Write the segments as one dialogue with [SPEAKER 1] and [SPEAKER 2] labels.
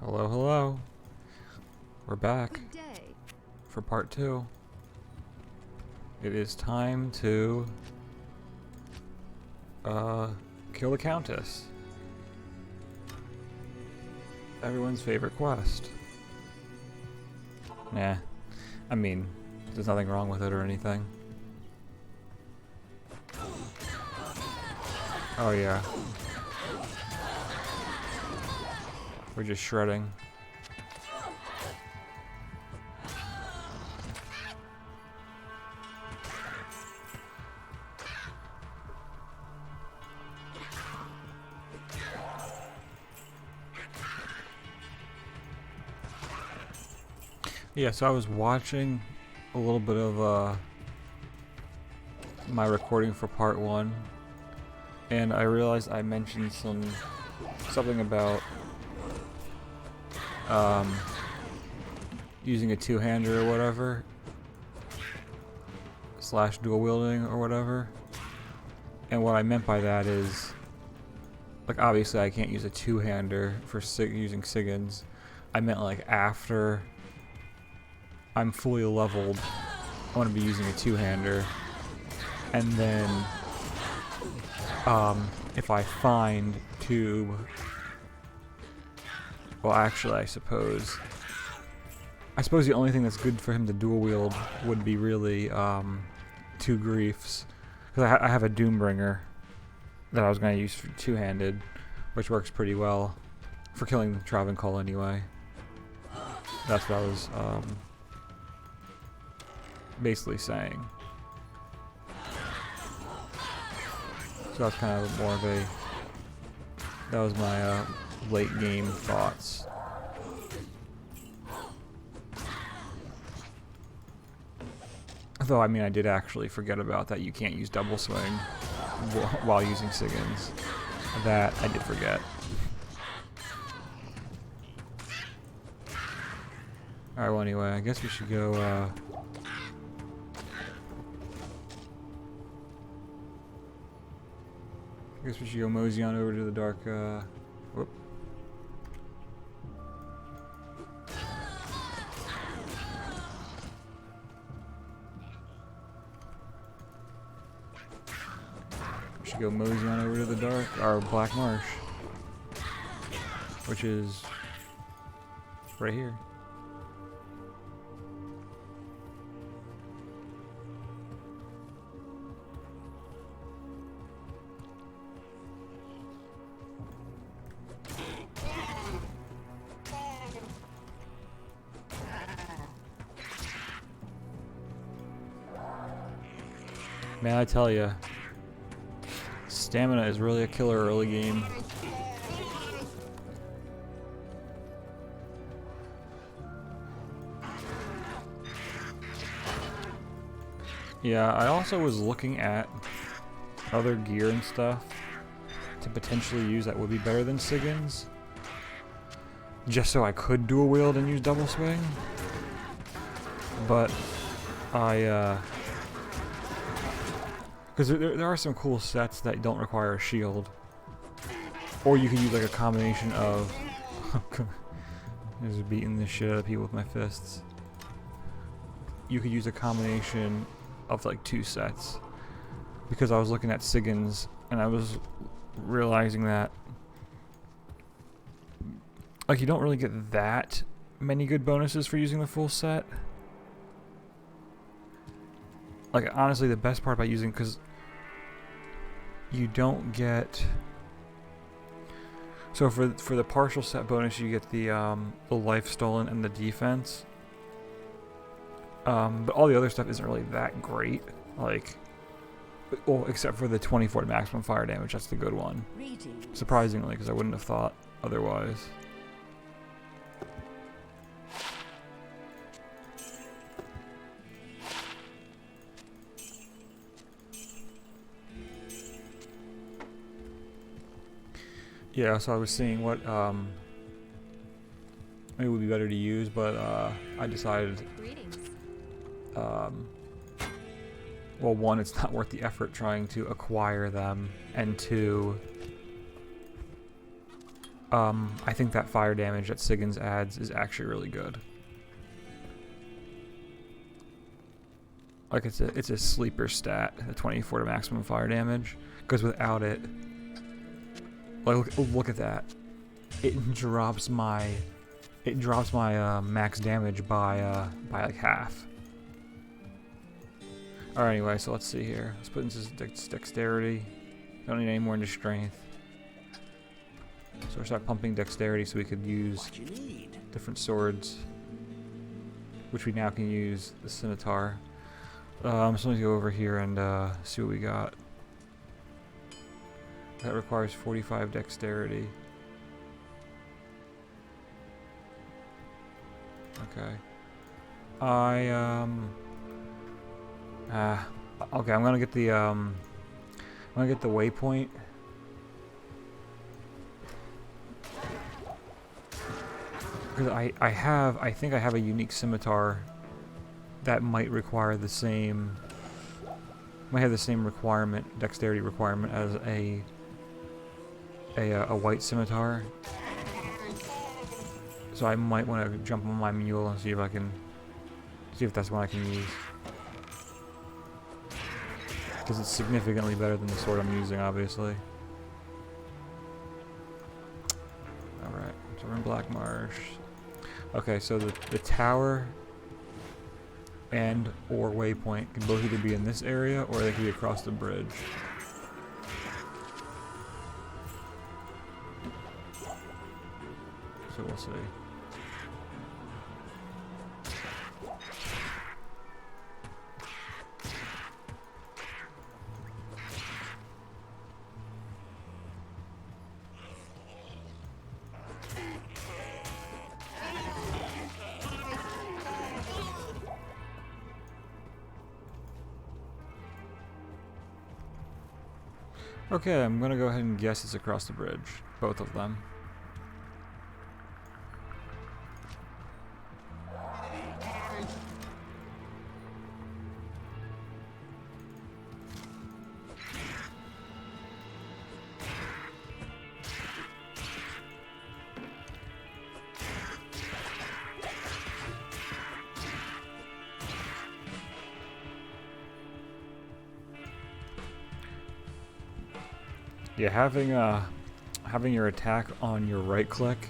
[SPEAKER 1] Hello, hello. We're back
[SPEAKER 2] Good day.
[SPEAKER 1] for part 2. It is time to kill the Countess. Everyone's favorite quest. Nah. I mean, there's nothing wrong with it or anything. Oh yeah. We're just shredding. Yeah, so I was watching a little bit of my recording for part 1, and I realized I mentioned something about using a two-hander or whatever, slash dual wielding or whatever. And what I meant by that is, like, obviously I can't use a two-hander for using Siggins. I meant like after I'm fully leveled, I want to be using a two-hander, and then if I find tube, well, actually I suppose the only thing that's good for him to dual wield would be really two griefs, because I have a Doombringer that I was going to use for two-handed, which works pretty well for killing Travancore anyway. That's what I was basically saying. So that's kind of more of a, that was my late game thoughts. Though, I mean, I did actually forget about that you can't use double swing while using Siggins. That I did forget. Alright, well anyway, I guess we should go mosey on over to the dark, whoop. We should go mosey on over to the dark, or Black Marsh, which is right here. Man, I tell ya, stamina is really a killer early game. Yeah, I also was looking at other gear and stuff to potentially use that would be better than Siggins, just so I could dual wield and use double swing. But because there are some cool sets that don't require a shield, or you can use like a combination of just beating the shit out of people with my fists. You could use a combination of like two sets, because I was looking at Siggins and I was realizing that like you don't really get that many good bonuses for using the full set. Like honestly, the best part about using, because you don't get, so for the partial set bonus you get the life stolen and the defense, but all the other stuff isn't really that great, like, well, except for the 24 maximum fire damage. That's the good one, surprisingly, because I wouldn't have thought otherwise. Yeah, so I was seeing what it would be better to use, but I decided, well, one, it's not worth the effort trying to acquire them, and two, I think that fire damage that Siggins adds is actually really good. Like it's a sleeper stat, a 24 to maximum fire damage. Because without it, like look at that, it drops my max damage by like half. Alright, anyway, so let's see here. Let's put into dexterity. Don't need any more into strength. So we'll start pumping dexterity so we could use different swords, which we now can use the scimitar. So let me go over here and see what we got. That requires 45 dexterity. Okay. Okay, I'm gonna get the waypoint. Because I think I have a unique scimitar that might require the same, might have the same requirement, dexterity requirement as a white scimitar. So I might want to jump on my mule and see if I can, see if that's one I can use. Because it's significantly better than the sword I'm using, obviously. Alright, so we're in Black Marsh. Okay, so the tower and or waypoint can both either be in this area or they can be across the bridge. So we'll see. Okay, I'm gonna go ahead and guess it's across the bridge. Both of them. Yeah, having your attack on your right click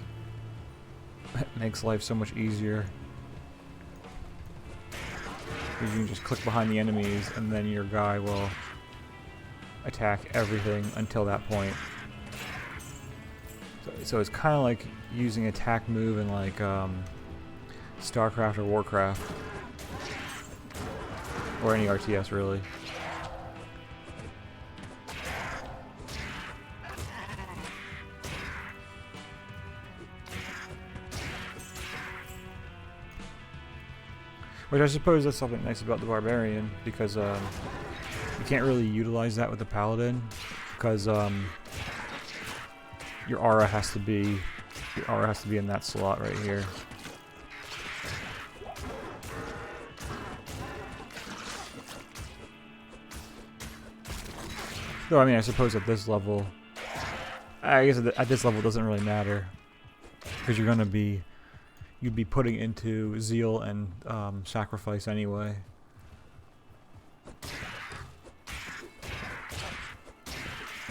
[SPEAKER 1] makes life so much easier. Because you can just click behind the enemies and then your guy will attack everything until that point. So it's kind of like using attack move in like StarCraft or Warcraft. Or any RTS really. Which I suppose that's something nice about the Barbarian, because you can't really utilize that with the Paladin, because your aura has to be in that slot right here. Though I mean, I suppose at this level, I guess at this level it doesn't really matter, because you're gonna be. You'd be putting into zeal and sacrifice anyway.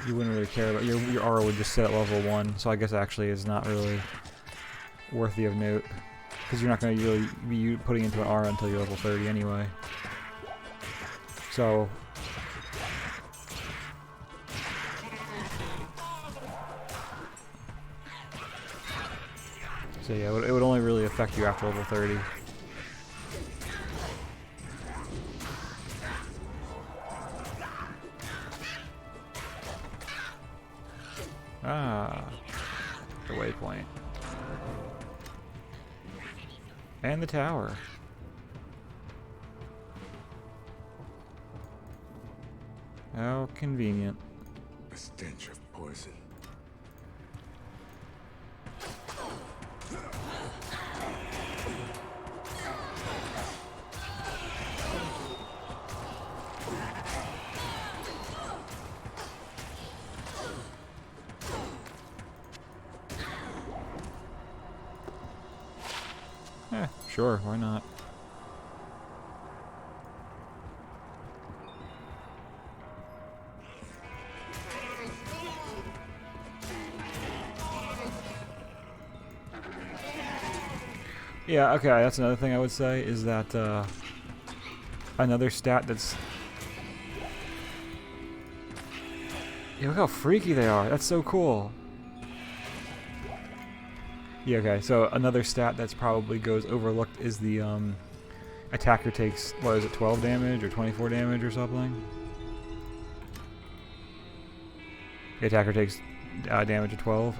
[SPEAKER 1] You wouldn't really care about your aura would just sit at level 1, so I guess actually is not really worthy of note, because you're not going to really be putting into an aura until you're level 30 anyway. So yeah, it would only really affect you after level 30. Ah, the waypoint. And the tower. How convenient.
[SPEAKER 2] A stench of poison.
[SPEAKER 1] Sure, why not? Yeah, okay, that's another thing I would say, is that, another stat that's... Yeah, look how freaky they are. That's so cool. Yeah, okay, so another stat that's probably goes overlooked is the, attacker takes, what is it, 12 damage or 24 damage or something? The attacker takes damage of 12.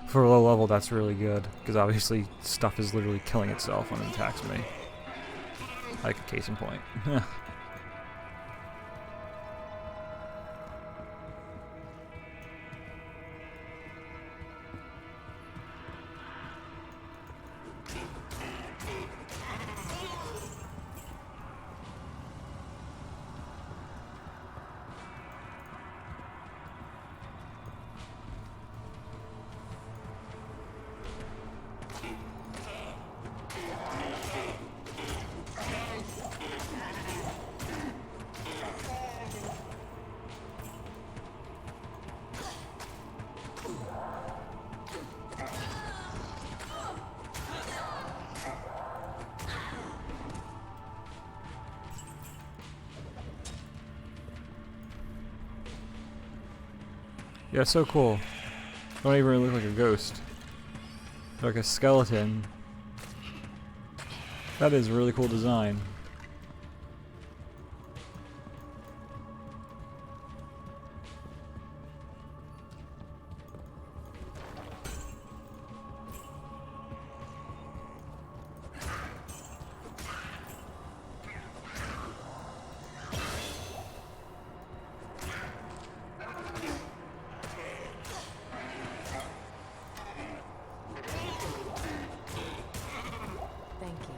[SPEAKER 1] For a low level, that's really good, because obviously stuff is literally killing itself when it attacks me. Like a case in point. Yeah, it's so cool. Don't even really look like a ghost. Like a skeleton. That is a really cool design.
[SPEAKER 3] Thank you.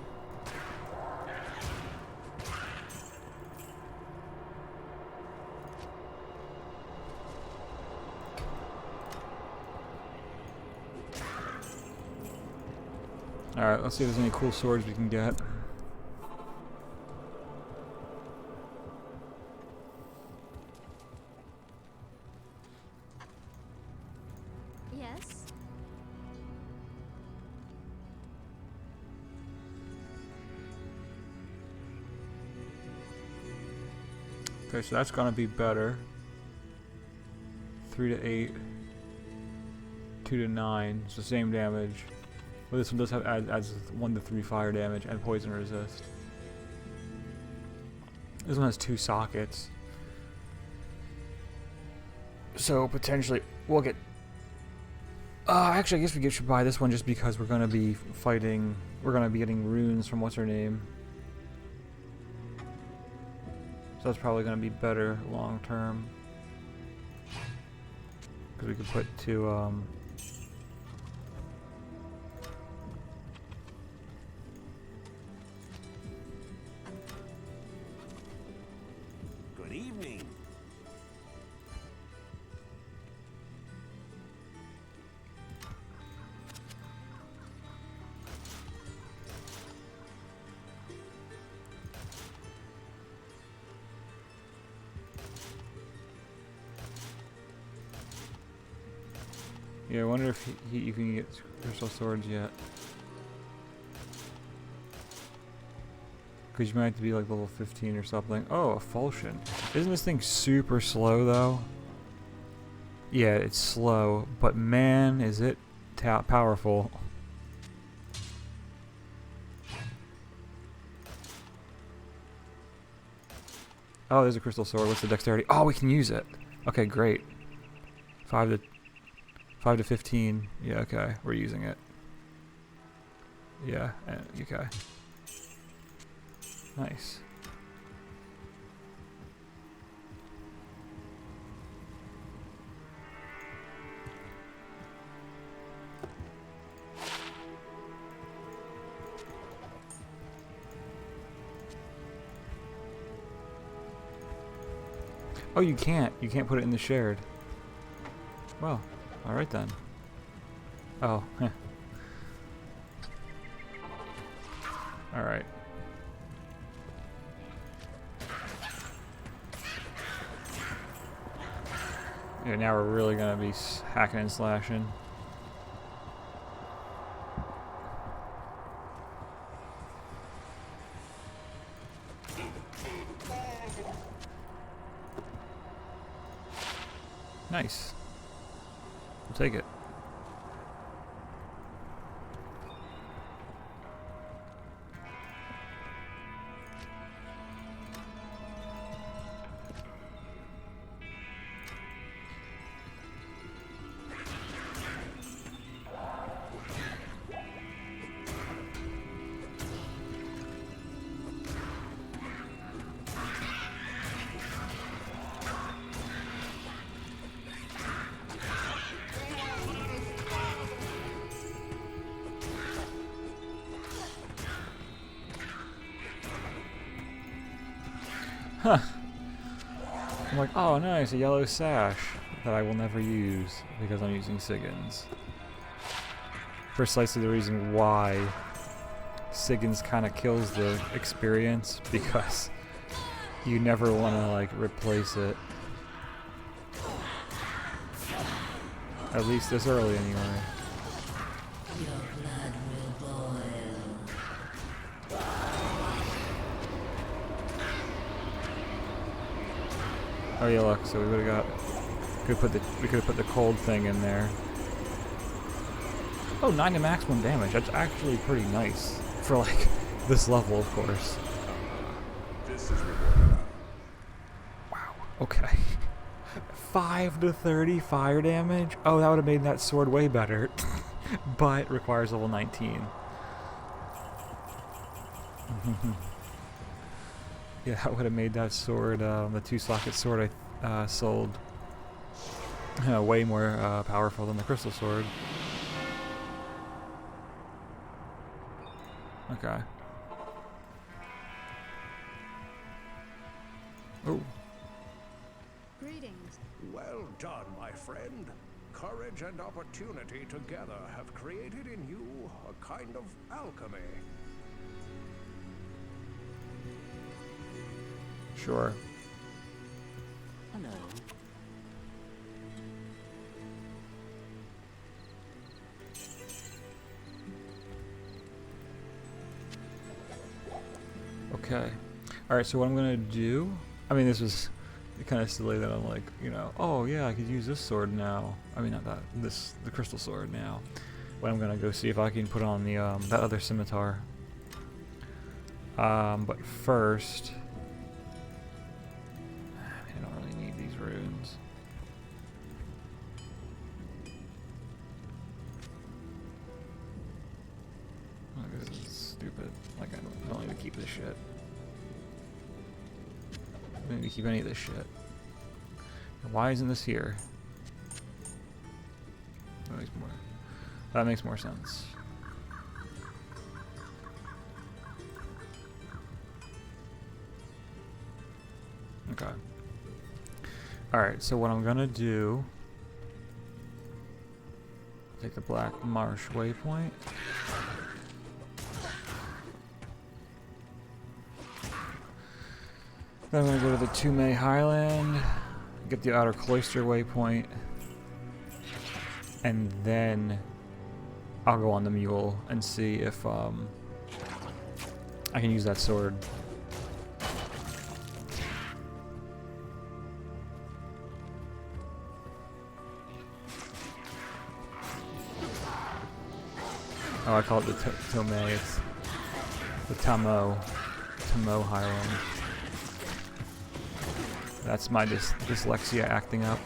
[SPEAKER 1] Alright, let's see if there's any cool swords we can get.
[SPEAKER 3] Yes?
[SPEAKER 1] Okay, so that's gonna be better. 3 to 8. 2 to 9. It's the same damage. But this one does have adds 1 to 3 fire damage and poison resist. This one has 2 sockets. So potentially we'll get... actually I guess we should buy this one just because we're gonna be fighting... We're gonna be getting runes from what's her name. So that's probably gonna be better long term. Because we could put 2
[SPEAKER 4] Good evening.
[SPEAKER 1] Yeah, I wonder if you can get crystal swords yet. Because you might have to be like level 15 or something. Oh, a falchion. Isn't this thing super slow though? Yeah, it's slow, but man, is it powerful. Oh, there's a crystal sword. What's the dexterity? Oh, we can use it. Okay, great. 5 to 15. Yeah, okay. We're using it. Yeah, okay. Nice. Oh, you can't. You can't put it in the shared. Well, alright then. Oh, heh. Alright. Yeah, now we're really gonna be hacking and slashing. Nice. We'll take it. Huh. I'm like, oh nice, a yellow sash that I will never use because I'm using Siggins. Precisely the reason why Siggins kind of kills the experience, because you never want to like replace it. At least this early anyway. Oh yeah, look, so we would have put the cold thing in there. Oh, 9 to maximum damage. That's actually pretty nice for like this level, of course.
[SPEAKER 2] This is rewarded.
[SPEAKER 1] Wow. Okay. 5 to 30 fire damage. Oh, that would have made that sword way better, but it requires level 19. Yeah, that would have made that sword, the 2-socket sword I sold, way more powerful than the crystal sword. Okay. Oh.
[SPEAKER 3] Greetings.
[SPEAKER 5] Well done, my friend. Courage and opportunity together have created in you a kind of alchemy.
[SPEAKER 1] Sure.
[SPEAKER 4] Hello.
[SPEAKER 1] Okay. Alright, so what I'm gonna do... I mean, this was kind of silly that I'm like, you know, oh yeah, I could use this sword now. I mean, not that. The crystal sword now. But I'm gonna go see if I can put on the, that other scimitar. But first... I don't really need these runes. Oh, this is stupid. Like, I don't need to keep this shit. I don't need to keep any of this shit. Why isn't this here? That makes more sense. Okay. Alright, so what I'm gonna do... Take the Black Marsh waypoint. Then I'm gonna go to the Tume Highland, get the Outer Cloister waypoint, and then I'll go on the mule and see if I can use that sword. Oh, I call it the Tome. It's the Tamo Highland. That's my dyslexia acting up.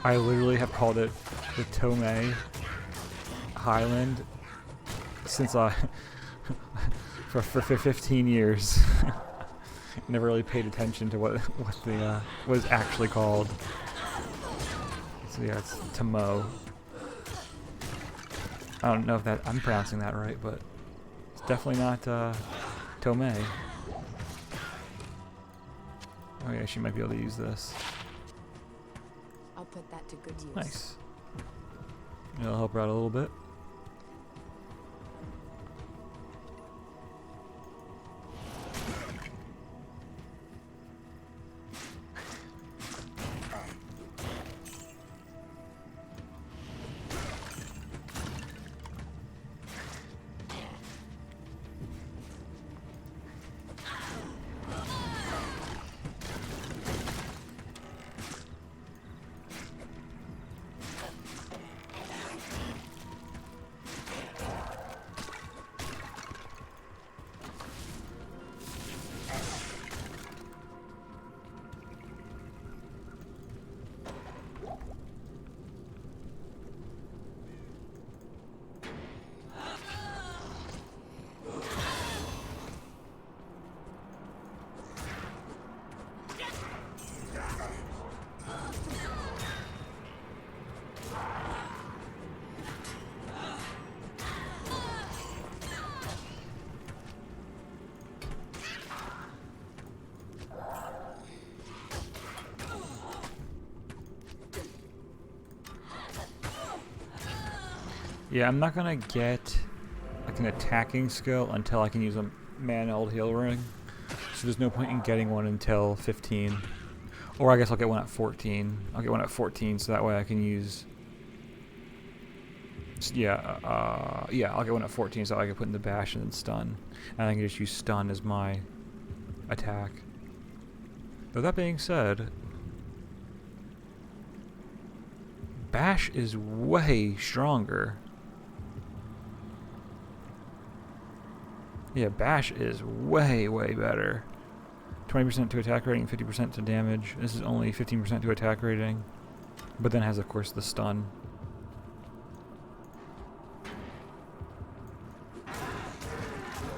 [SPEAKER 1] I literally have called it the Tome Highland since for 15 years. Never really paid attention to what the was actually called. So yeah, it's Tamo. I don't know if I'm pronouncing that right, but it's definitely not Tome. Oh yeah, she might be able to use this.
[SPEAKER 4] put that to good use.
[SPEAKER 1] Nice. It'll help her out a little bit. Yeah, I'm not gonna get like an attacking skill until I can use a man-held heal ring. So there's no point in getting one until 15. Or I guess I'll get one at 14. I'll get one at 14 so that way I can use... Yeah, I'll get one at 14 so I can put in the bash and then stun. And I can just use stun as my attack. Though that being said... Bash is way stronger. Yeah, Bash is way, way better. 20% to attack rating, 50% to damage. This is only 15% to attack rating. But then has, of course, the stun.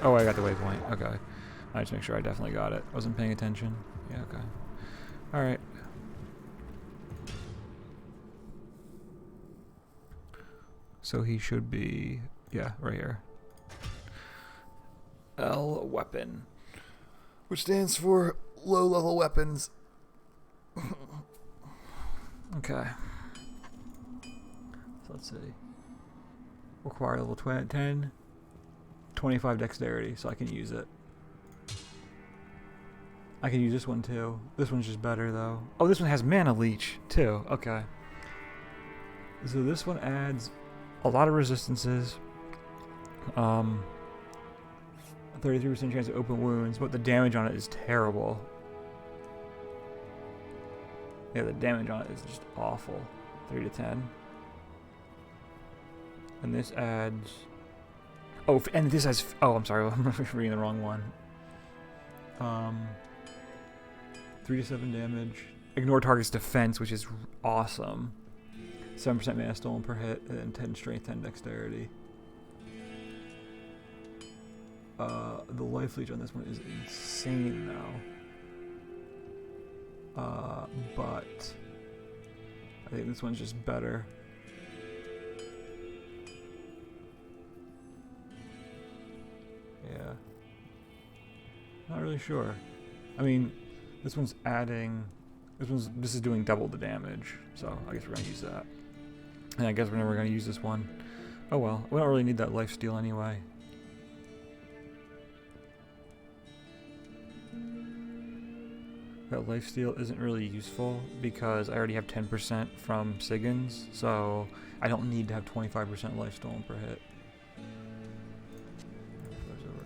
[SPEAKER 1] Oh, I got the waypoint. Okay. I just make sure I definitely got it. Wasn't paying attention. Yeah, okay. Alright. So he should be... Yeah, right here. L weapon, which stands for low level weapons. Okay. So let's see. Require level 10, 25 dexterity, so I can use it. I can use this one too. This one's just better though. Oh, this one has mana leech too. Okay. So this one adds a lot of resistances. 33% chance of open wounds, but the damage on it is terrible. Yeah, the damage on it is just awful. 3 to 10. And this adds... Oh, and this has... Oh, I'm sorry, I'm reading the wrong one. 3 to 7 damage. Ignore target's defense, which is awesome. 7% mana stolen per hit, and then 10 strength, 10 dexterity. The life leech on this one is insane though. But I think this one's just better. Yeah. Not really sure. I mean, this one's adding... This is doing double the damage, so I guess we're gonna use that. And I guess we're never gonna use this one. Oh well, we don't really need that life steal anyway. That lifesteal isn't really useful because I already have 10% from Siggins, so I don't need to have 25% life stolen per hit.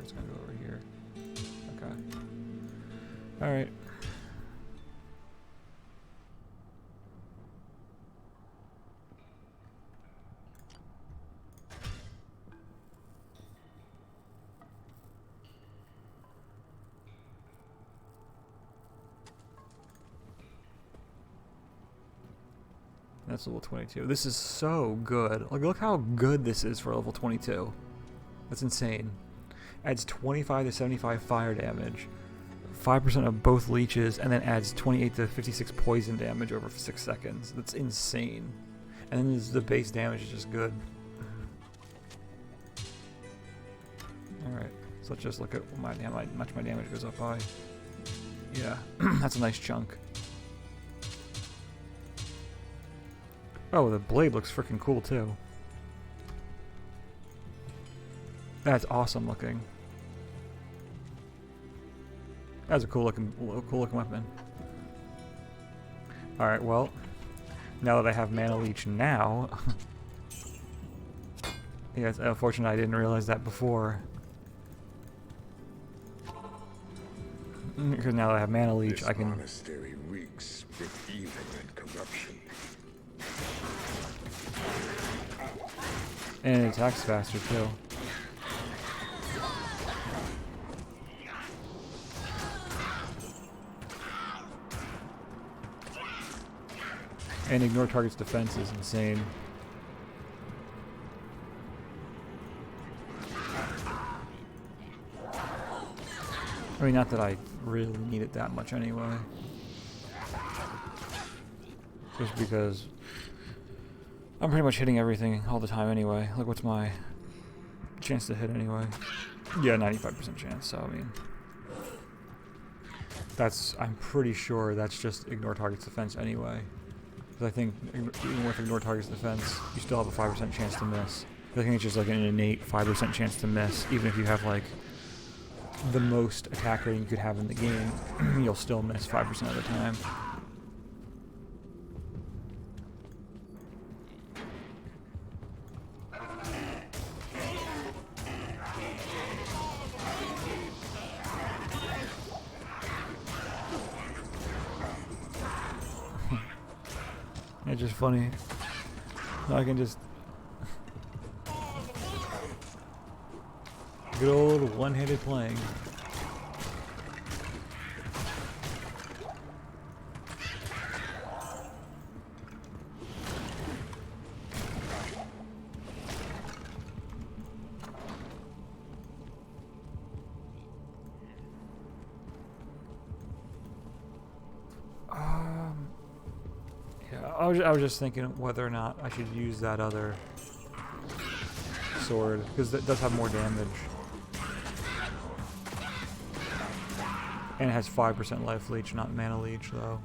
[SPEAKER 1] It's gonna go over here. Okay. Alright. That's level 22. This is so good. Like, look how good this is for level 22. That's insane. Adds 25 to 75 fire damage, 5% of both leeches, and then adds 28 to 56 poison damage over 6 seconds. That's insane. And then the base damage is just good. Alright, so let's just look at how much my damage goes up by. Yeah, that's a nice chunk. Oh, the blade looks freaking cool too. That's awesome looking. That's a cool looking weapon. Alright, well, now that I have Mana Leech now... yeah, it's unfortunate I didn't realize that before. Because now that I have Mana Leech,
[SPEAKER 2] This
[SPEAKER 1] I can...
[SPEAKER 2] monastery reeks with evil and corruption.
[SPEAKER 1] And it attacks faster too. And ignore target's defense is insane. I mean, not that I really need it that much anyway. Just because I'm pretty much hitting everything all the time anyway. Look, what's my chance to hit anyway? Yeah, 95% chance, so I mean... I'm pretty sure that's just ignore target's defense anyway. Because I think even with ignore target's defense, you still have a 5% chance to miss. I think it's just like an innate 5% chance to miss, even if you have like the most attack rating you could have in the game, you'll still miss 5% of the time. It's just funny. I can just... good old one-handed playing. Yeah, I was just thinking whether or not I should use that other sword, because that does have more damage. And it has 5% life leech, not mana leech, though.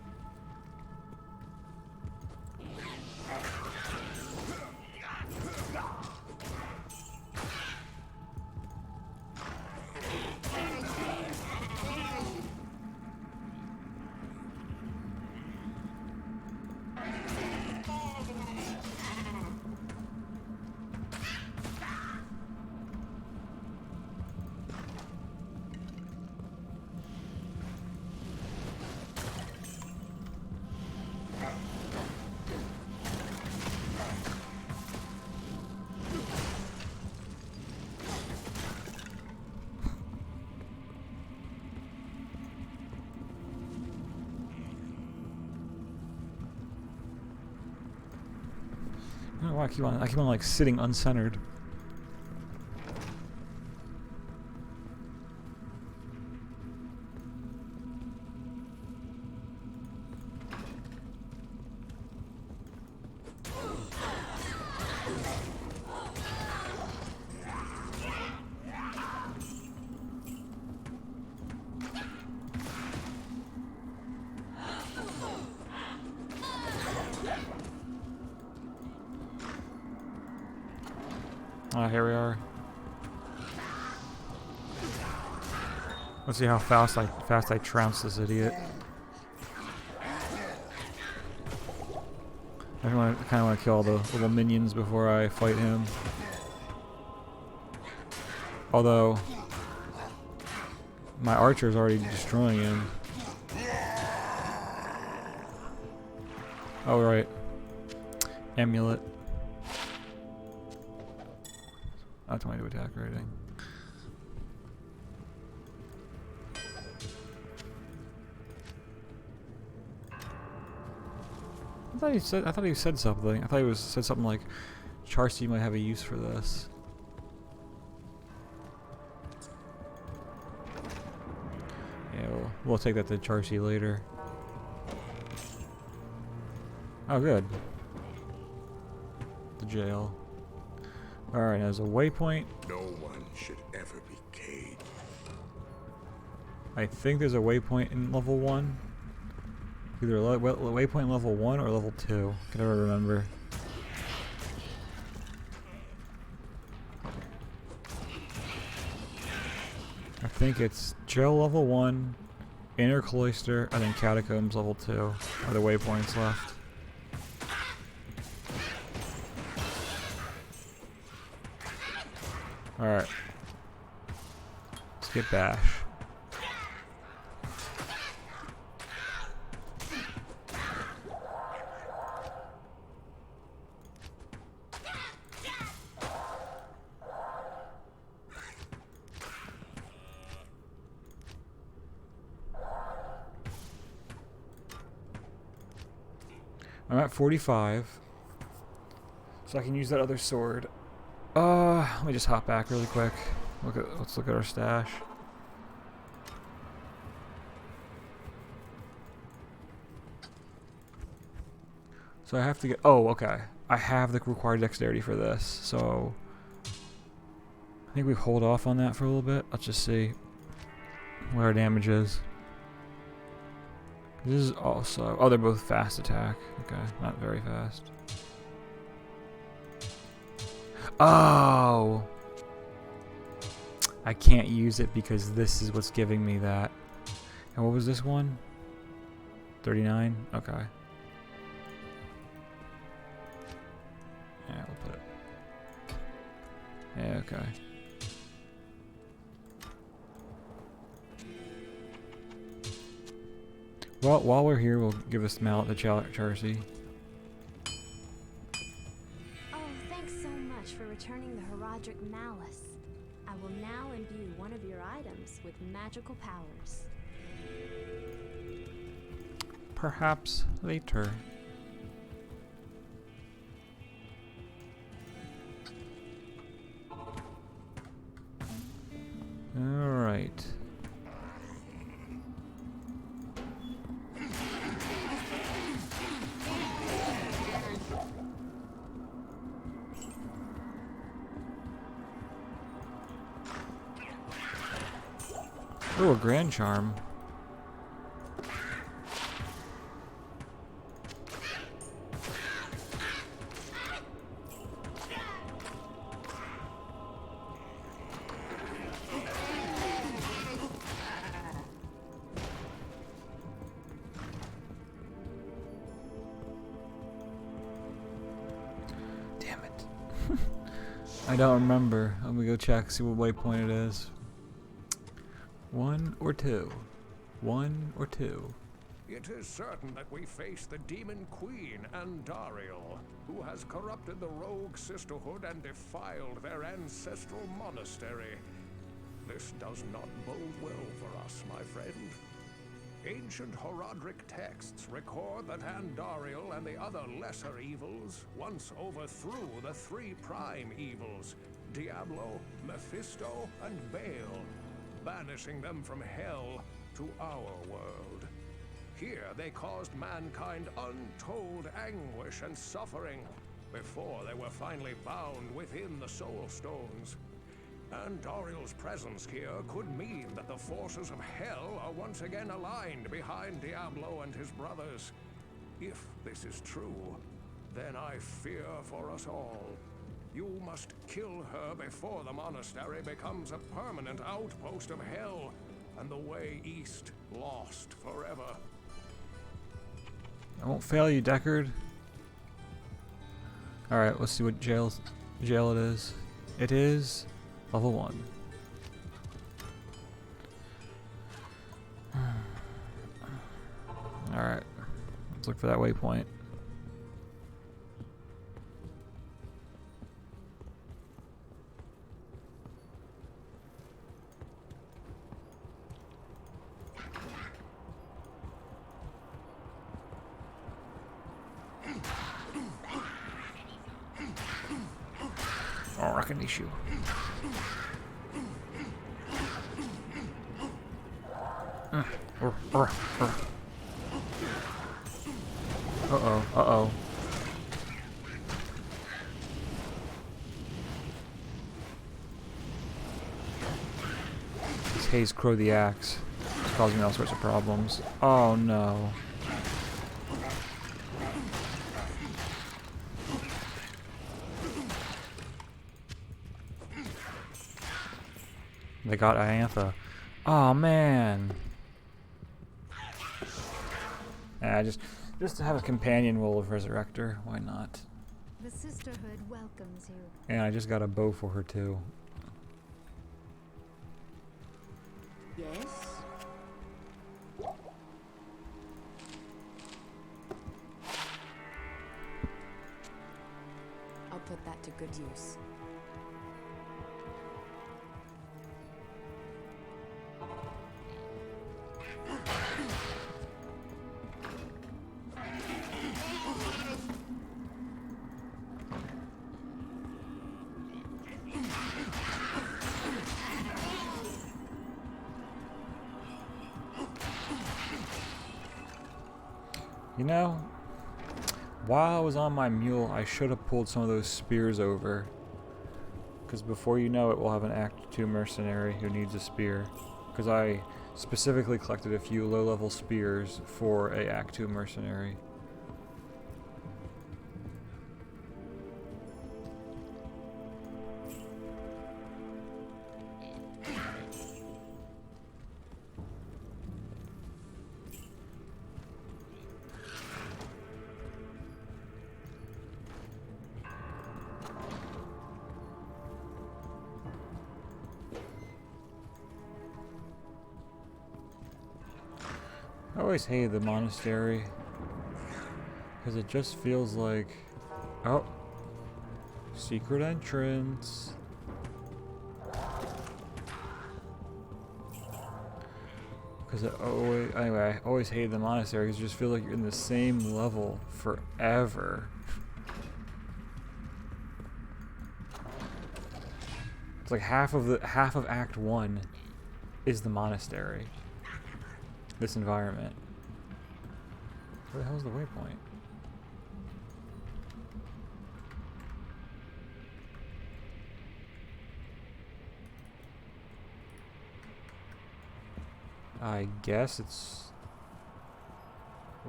[SPEAKER 1] I don't know why I keep on like sitting uncentered. Here we are. Let's see how fast I trounce this idiot. I kind of want to kill all the little minions before I fight him. Although my archer is already destroying him. Oh right, amulet. Oh, 22 attack rating. I thought he said something. I thought he said something like, Charcy might have a use for this. Yeah, we'll take that to Charcy later. Oh, good. The jail. Alright, there's a waypoint.
[SPEAKER 2] No one should ever be caged.
[SPEAKER 1] I think there's a waypoint in level 1. Either waypoint level 1 or level 2. Can never remember. think it's jail level 1, inner cloister, and then catacombs level 2 are the waypoints left. Alright. Let's get Bash. I'm at 45, so I can use that other sword. Let me just hop back really quick. Let's look at our stash. So I have to get. Oh, okay. I have the required dexterity for this, so I think we hold off on that for a little bit. Let's just see what our damage is. This is also... Oh, they're both fast attack. Okay, not very fast. Oh! I can't use it because this is what's giving me that. And what was this one? 39? Okay. Yeah, we'll put it... Yeah, okay. Well, while we're here, we'll give this mallet to Charcy.
[SPEAKER 3] Oh, thanks so much for returning the Heraldric Malice. I will now imbue one of your items with magical powers.
[SPEAKER 1] Perhaps later. Alright. Oh, a grand charm. Damn it. I don't remember. Let me go check, see what waypoint it is. 1 or 2? 1 or 2?
[SPEAKER 5] It is certain that we face the Demon Queen, Andariel, who has corrupted the Rogue Sisterhood and defiled their ancestral monastery. This does not bode well for us, my friend. Ancient Heraldric texts record that Andariel and the other lesser evils once overthrew the 3 prime evils, Diablo, Mephisto, and Baal, banishing them from hell to our world. Here they caused mankind untold anguish and suffering before they were finally bound within the Soul Stones. Andariel's presence here could mean that the forces of hell are once again aligned behind Diablo and his brothers. If this is true, then I fear for us all. You must kill her before the monastery becomes a permanent outpost of hell, and the way east lost forever.
[SPEAKER 1] I won't fail you, Deckard. Alright, let's see what jail it is. It is level 1. Alright, let's look for that waypoint. Oh, I can issue. Uh-oh, uh-oh. This Haze Crow the Axe is causing all sorts of problems. Oh no. They got Iantha. Oh man. Just to have a companion wolf resurrector, why not?
[SPEAKER 3] The Sisterhood welcomes you.
[SPEAKER 1] And I just got a bow for her too.
[SPEAKER 4] Yes? I'll put that to good use.
[SPEAKER 1] You know, while I was on my mule, I should have pulled some of those spears over. Because before you know it, we'll have an Act 2 mercenary who needs a spear. Because I specifically collected a few low-level spears for a Act 2 mercenary. I always hated the monastery because it just feels like, oh, secret entrance. Because anyway, I always hated the monastery because it just feels like you're in the same level forever. It's like half of Act 1 is the monastery. This environment. Where the hell's the waypoint? I guess it's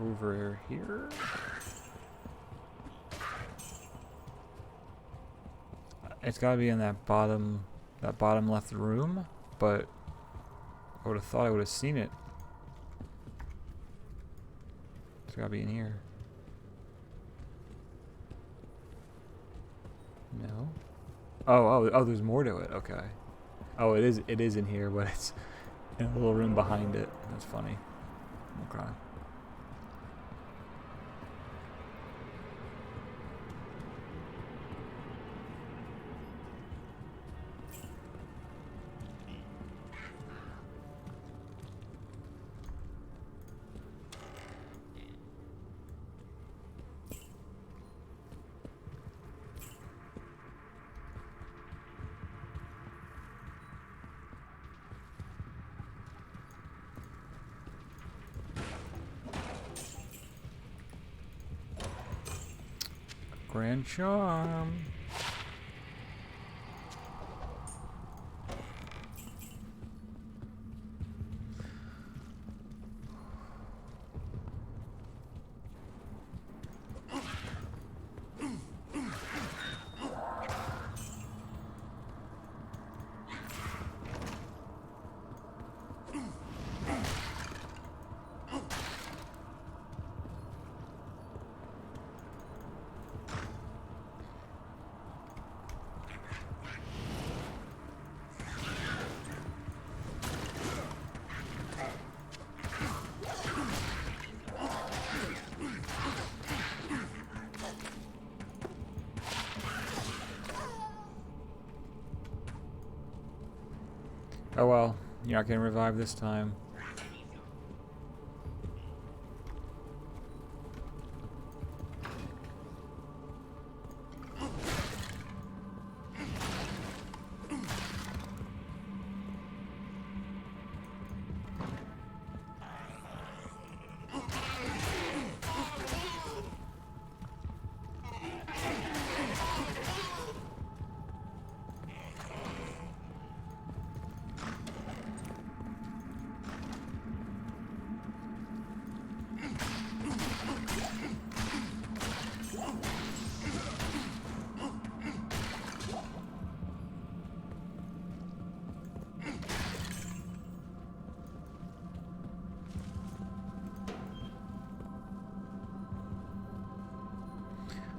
[SPEAKER 1] over here. It's gotta be in that bottom left room, but I would have thought I would have seen it. It's gotta be in here. No. Oh, there's more to it. Okay. Oh, it is in here, but it's in a little room behind it. That's funny. Okay. Grand Charm. Oh well, you're not getting revived this time.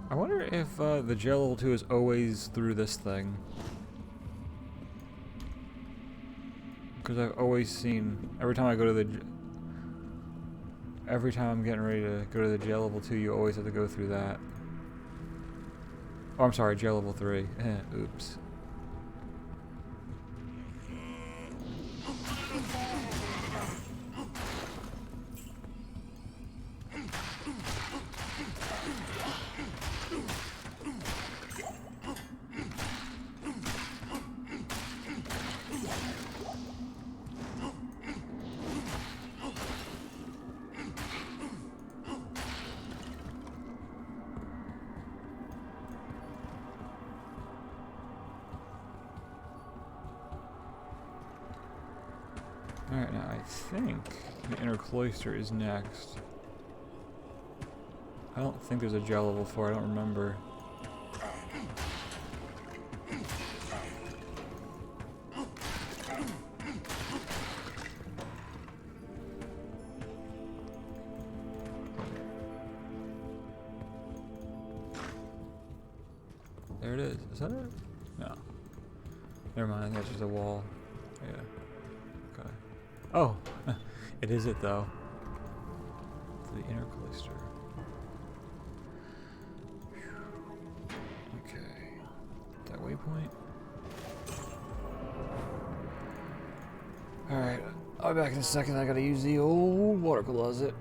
[SPEAKER 1] I wonder if the jail level 2 is always through this thing. Because I've always seen, every time I go to the, every time I'm getting ready to go to the jail level 2, you always have to go through that. Oh, I'm sorry, jail level 3. Oops. Alright, now I think the inner cloister is next. I don't think there's a jail level 4, I don't remember. There it is. Is that it? No. Never mind, that's just a wall. Yeah. Okay. Oh! It is it though. To the inner cloister. Okay. That waypoint. Alright, I'll be back in a second. I gotta use the old water closet.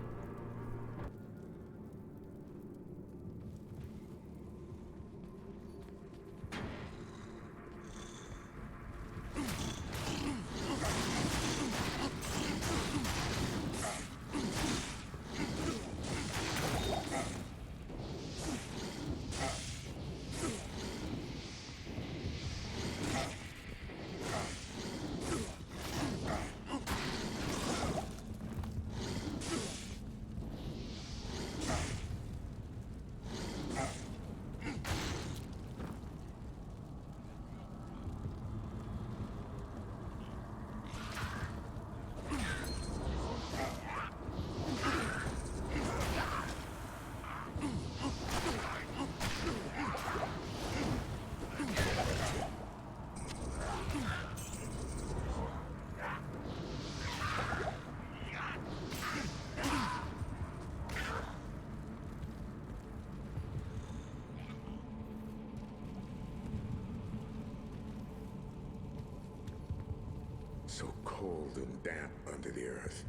[SPEAKER 2] So cold and damp under the earth.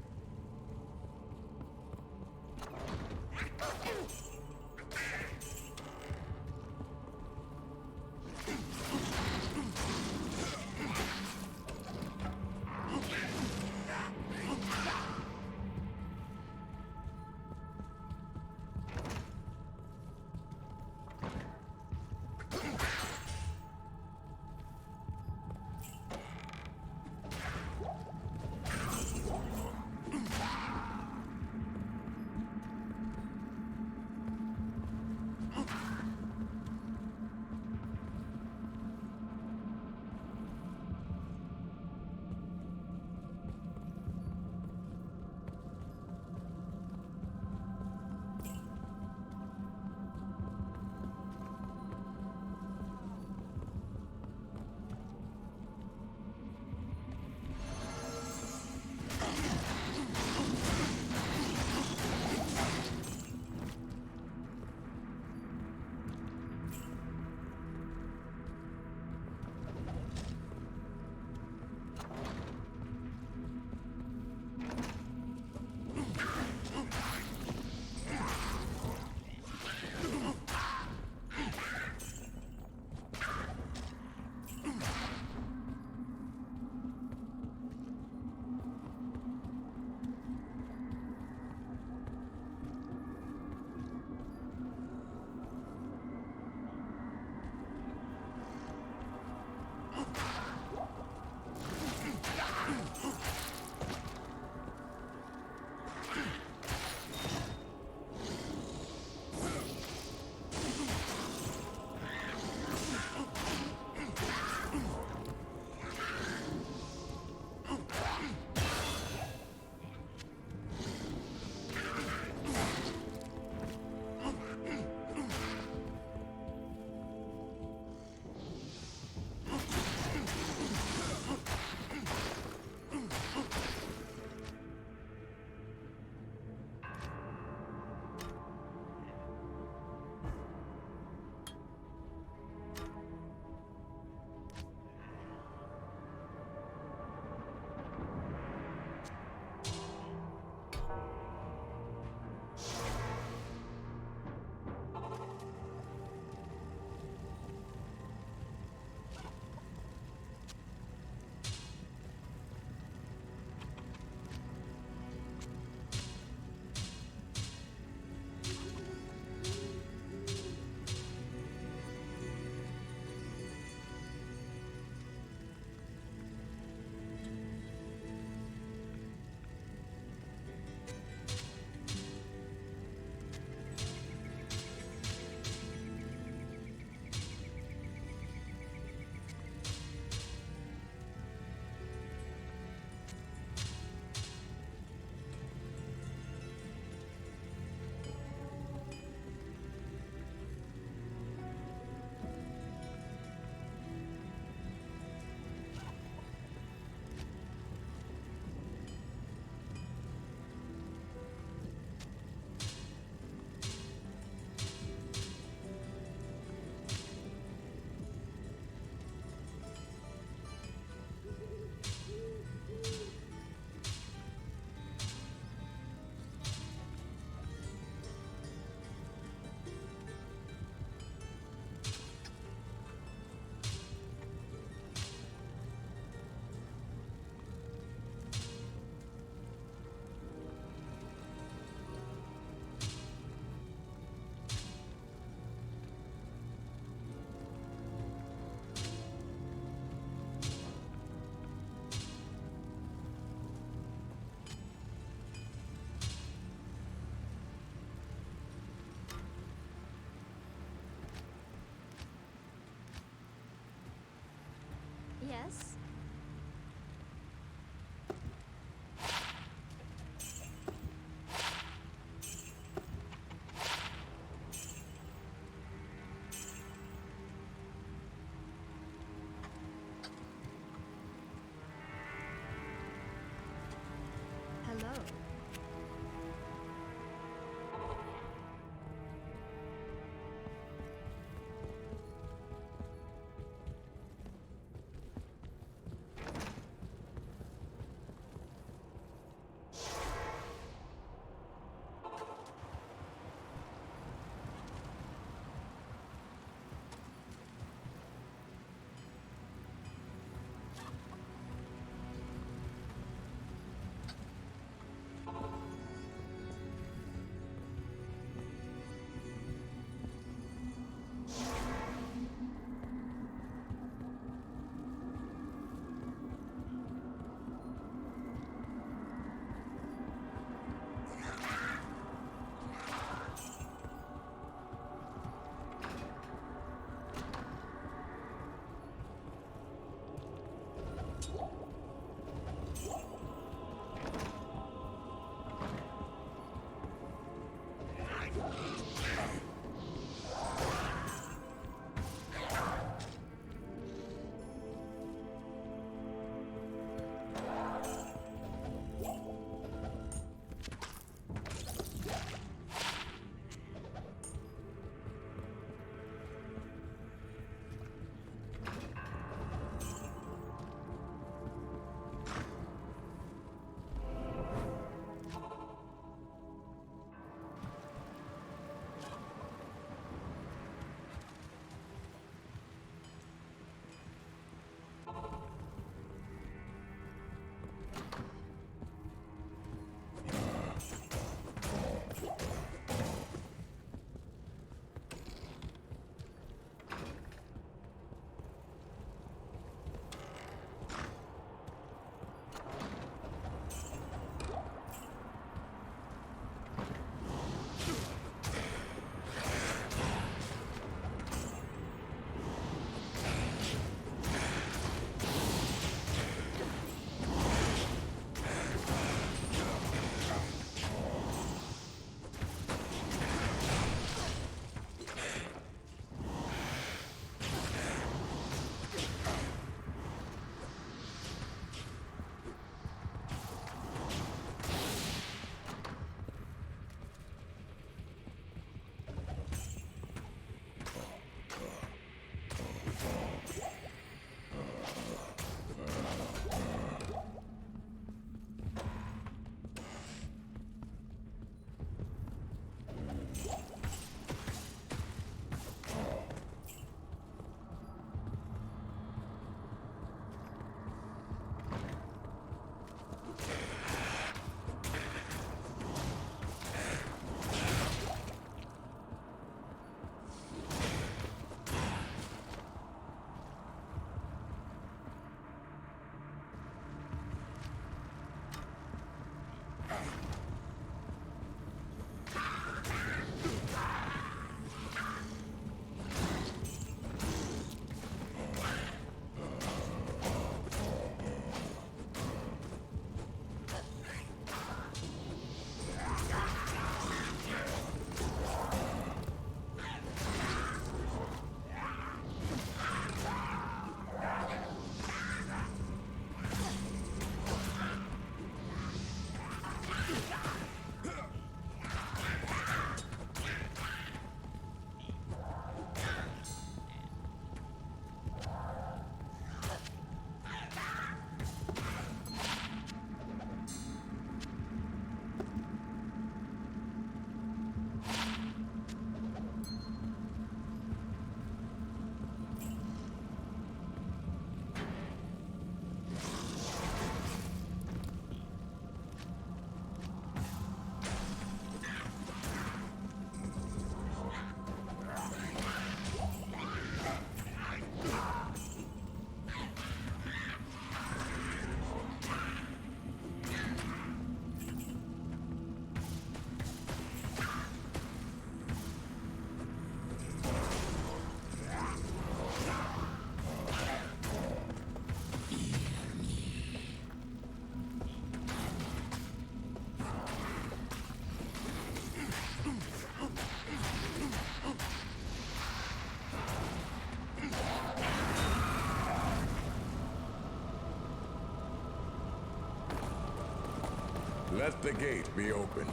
[SPEAKER 2] Let the gate be opened.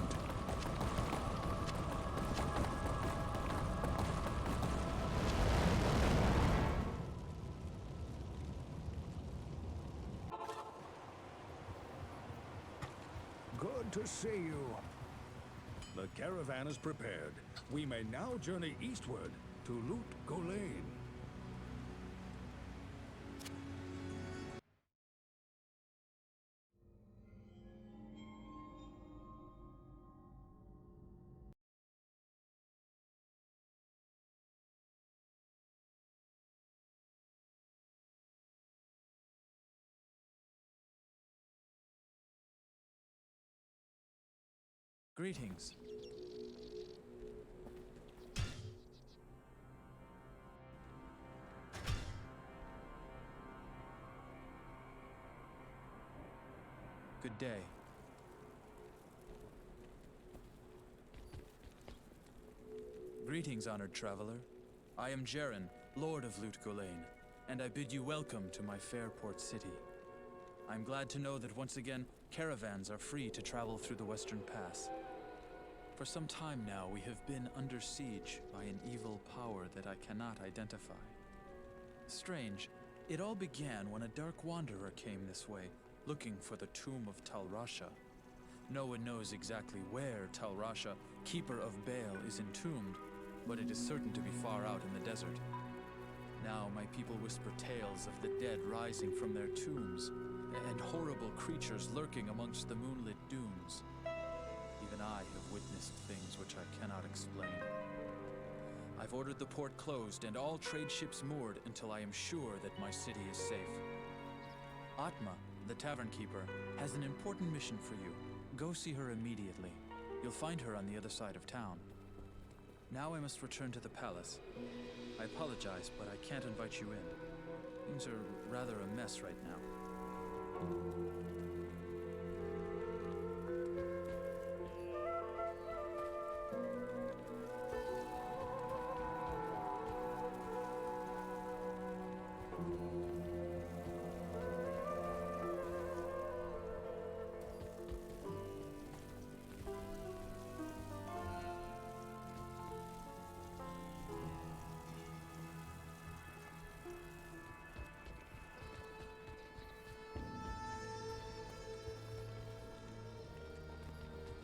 [SPEAKER 5] Good to see you. The caravan is prepared. We may now journey eastward to Loot Golain.
[SPEAKER 6] Greetings. Good day. Greetings, honored traveler. I am Jaren, Lord of Loot Golain, and I bid you welcome to my fair port city. I'm glad to know that once again, caravans are free to travel through the Western Pass. For some time now, we have been under siege by an evil power that I cannot identify. Strange, it all began when a dark wanderer came this way, looking for the tomb of Talrasha. No one knows exactly where Talrasha, keeper of Baal, is entombed, but it is certain to be far out in the desert. Now my people whisper tales of the dead rising from their tombs, and horrible creatures lurking amongst the moonlit dunes. Even I have witnessed things which I cannot explain. I've ordered the port closed and all trade ships moored until I am sure that my city is safe. Atma, the tavern keeper, has an important mission for you. Go see her immediately. You'll find her on the other side of town. Now I must return to the palace. I apologize, but I can't invite you in. Things are rather a mess right now.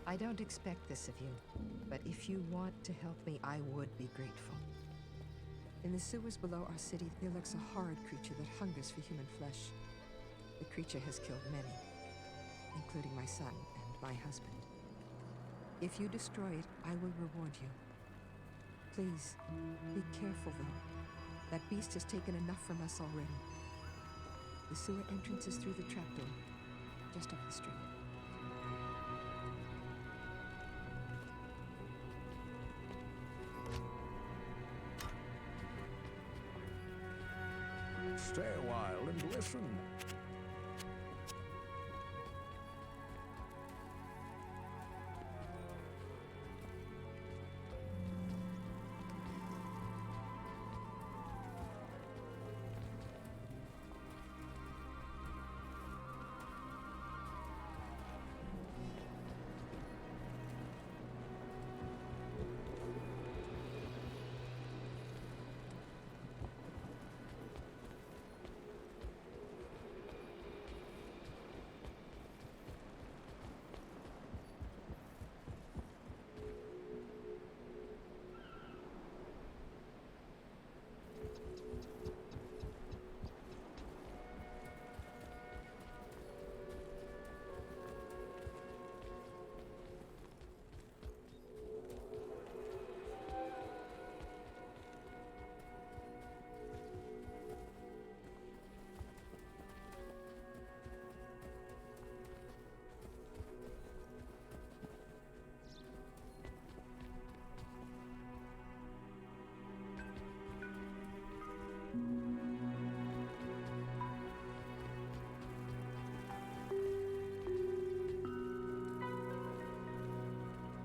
[SPEAKER 7] I don't expect this of you, but if you want to help me, I would be grateful. In the sewers below our city, there lurks a horrid creature that hungers for human flesh. The creature has killed many, including my son and my husband. If you destroy it, I will reward you. Please, be careful though. That beast has taken enough from us already. The sewer entrance is through the trapdoor, just up the street.
[SPEAKER 5] Stay a while and listen.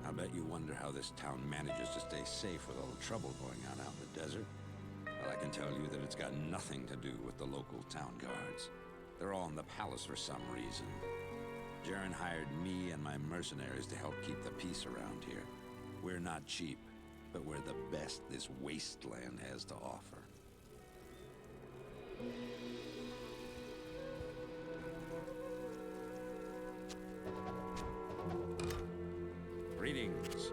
[SPEAKER 8] I bet you wonder how this town manages to stay safe with all the trouble going on out in the desert. Well, I can tell you that it's got nothing to do with the local town guards. They're all in the palace for some reason. Jaren hired me and my mercenaries to help keep the peace around here. We're not cheap, but we're the best this wasteland has to offer. Greetings.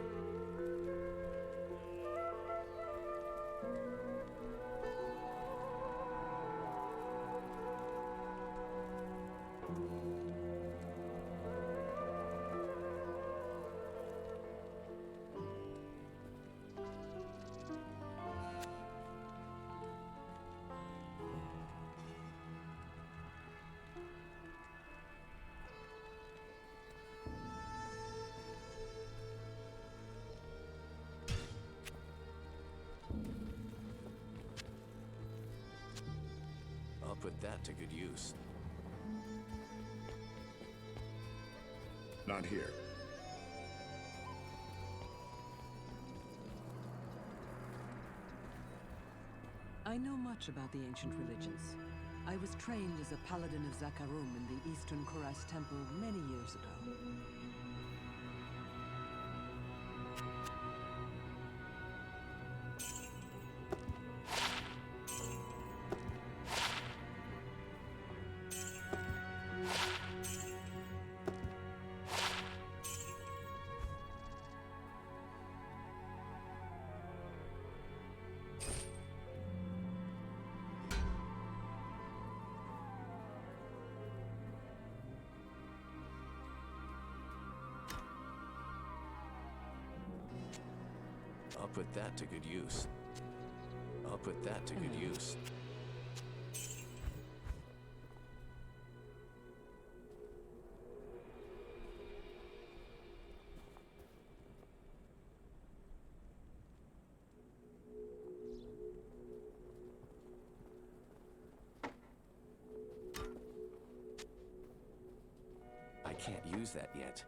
[SPEAKER 5] I'll put that to good use.
[SPEAKER 2] Not here.
[SPEAKER 9] I know much about the ancient religions. I was trained as a paladin of Zakarum in the Eastern Koras Temple many years ago.
[SPEAKER 5] I'll put that to good use. I'll put that to good use. I can't use that yet.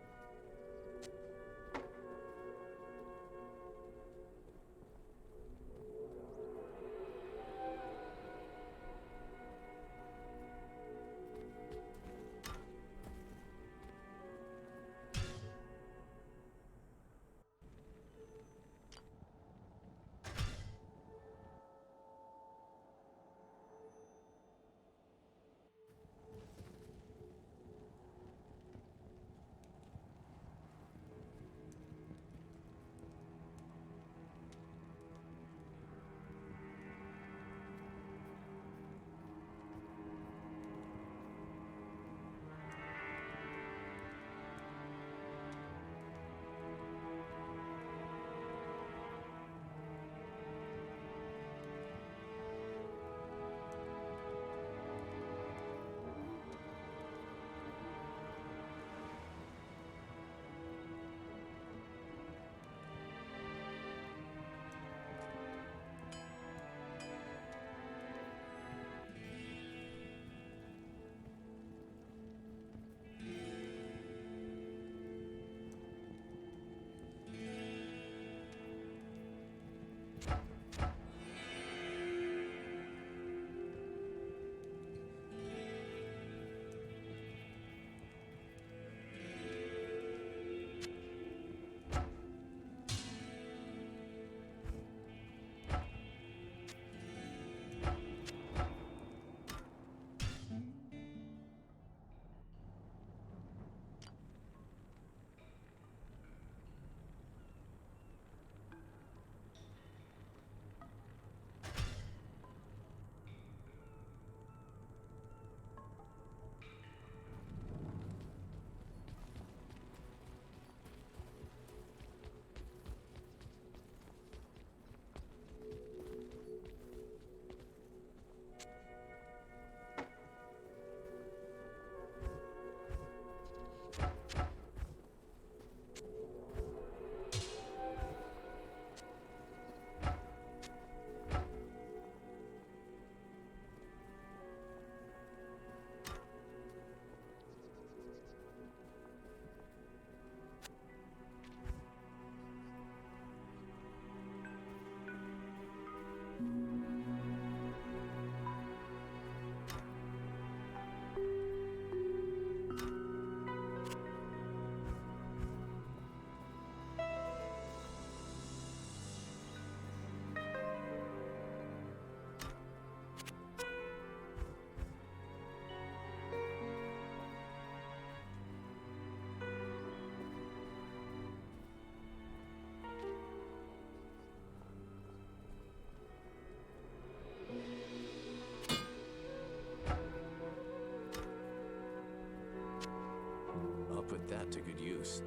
[SPEAKER 10] put that to good use.